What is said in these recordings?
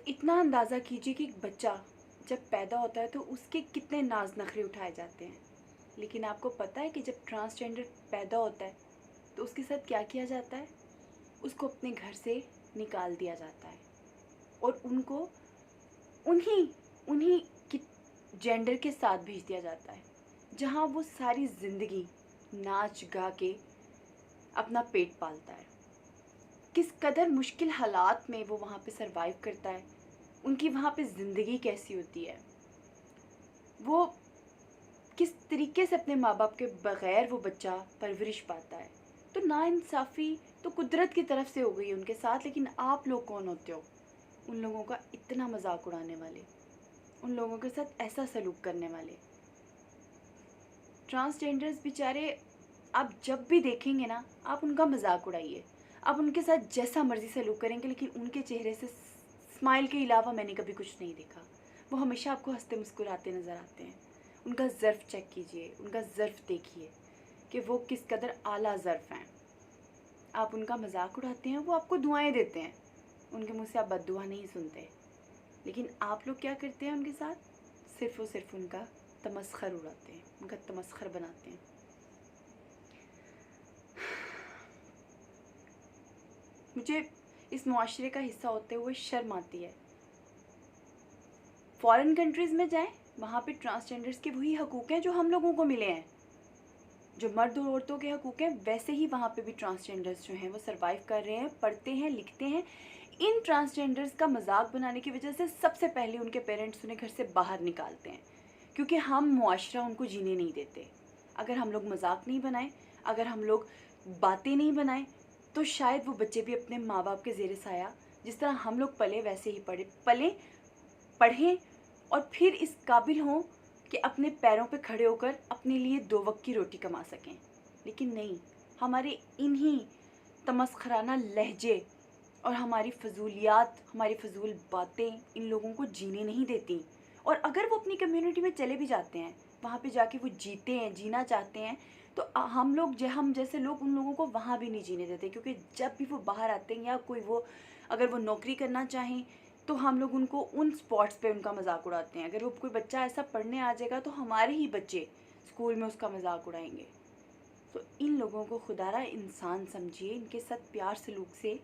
صرف اتنا اندازہ کیجیے کہ ایک بچہ جب پیدا ہوتا ہے تو اس کے کتنے ناز نخرے اٹھائے جاتے ہیں، لیکن آپ کو پتہ ہے کہ جب ٹرانسجینڈر پیدا ہوتا ہے تو اس کے ساتھ کیا کیا جاتا ہے؟ اس کو اپنے گھر سے نکال دیا جاتا ہے اور ان کو انہی کی جینڈر کے ساتھ بھیج دیا جاتا ہے، جہاں وہ ساری زندگی ناچ گا کے اپنا پیٹ پالتا ہے۔ کس قدر مشکل حالات میں وہ وہاں پہ سروائیو کرتا ہے، ان کی وہاں پہ زندگی کیسی ہوتی ہے، وہ کس طریقے سے اپنے ماں باپ کے بغیر وہ بچہ پرورش پاتا ہے۔ تو ناانصافی تو قدرت کی طرف سے ہو گئی ان کے ساتھ، لیکن آپ لوگ کون ہوتے ہو ان لوگوں کا اتنا مذاق اڑانے والے، ان لوگوں کے ساتھ ایسا سلوک کرنے والے؟ ٹرانسجینڈرز بیچارے آپ جب بھی دیکھیں گے نا، آپ ان کا مذاق اڑائیے، آپ ان کے ساتھ جیسا مرضی سلوک کریں گے، لیکن ان کے چہرے سے اسمائل کے علاوہ میں نے کبھی کچھ نہیں دیکھا۔ وہ ہمیشہ آپ کو ہنستے مسکراتے نظر آتے ہیں۔ ان کا ظرف چیک کیجئے، ان کا ظرف دیکھیے کہ وہ کس قدر اعلیٰ ظرف ہیں۔ آپ ان کا مذاق اڑاتے ہیں، وہ آپ کو دعائیں دیتے ہیں، ان کے منہ سے آپ بد دعا نہیں سنتے، لیکن آپ لوگ کیا کرتے ہیں ان کے ساتھ؟ صرف و صرف ان کا تمسخر اڑاتے ہیں، ان کا تمسخر بناتے ہیں۔ مجھے اس معاشرے کا حصہ ہوتے ہوئے شرم آتی ہے۔ فارن کنٹریز میں جائیں، وہاں پہ ٹرانسجینڈرز کے وہی حقوق ہیں جو ہم لوگوں کو ملے ہیں، جو مرد اور عورتوں کے حقوق ہیں ویسے ہی وہاں پہ بھی ٹرانسجینڈرز جو ہیں وہ سروائیو کر رہے ہیں، پڑھتے ہیں، لکھتے ہیں۔ ان ٹرانسجینڈرز کا مذاق بنانے کی وجہ سے سب سے پہلے ان کے پیرنٹس انہیں گھر سے باہر نکالتے ہیں، کیونکہ ہم معاشرہ ان کو جینے نہیں دیتے۔ اگر ہم لوگ مذاق نہیں بنائیں، اگر ہم لوگ باتیں نہیں بنائیں، تو شاید وہ بچے بھی اپنے ماں باپ کے زیر سایہ جس طرح ہم لوگ پلے ویسے ہی پڑھیں اور پھر اس قابل ہوں کہ اپنے پیروں پہ کھڑے ہو کر اپنے لیے 2 وقت کی روٹی کما سکیں۔ لیکن نہیں، ہمارے انہی تمسخرانہ لہجے اور ہماری فضولیات، ہماری فضول باتیں ان لوگوں کو جینے نہیں دیتی، اور اگر وہ اپنی کمیونٹی میں چلے بھی جاتے ہیں، وہاں پہ جا کے وہ جیتے ہیں، جینا چاہتے ہیں، تو ہم جیسے لوگ ان لوگوں کو وہاں بھی نہیں جینے دیتے، کیونکہ جب بھی وہ باہر آتے ہیں یا اگر وہ نوکری کرنا چاہیں تو ہم لوگ ان کو ان سپاٹس پہ ان کا مذاق اڑاتے ہیں۔ اگر وہ کوئی بچہ ایسا پڑھنے آ جائے گا تو ہمارے ہی بچے اسکول میں اس کا مذاق اڑائیں گے۔ تو ان لوگوں کو خدا را انسان سمجھیے، ان کے ساتھ پیار سلوک سے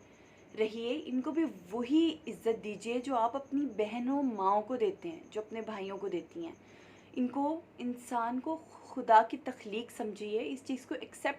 رہیے، ان کو بھی وہی عزت دیجیے جو آپ اپنی بہنوں ماؤں کو دیتے ہیں، جو اپنے بھائیوں کو دیتی ہیں۔ ان کو، انسان کو خدا کی تخلیق سمجھیے، اس چیز کو ایکسیپٹ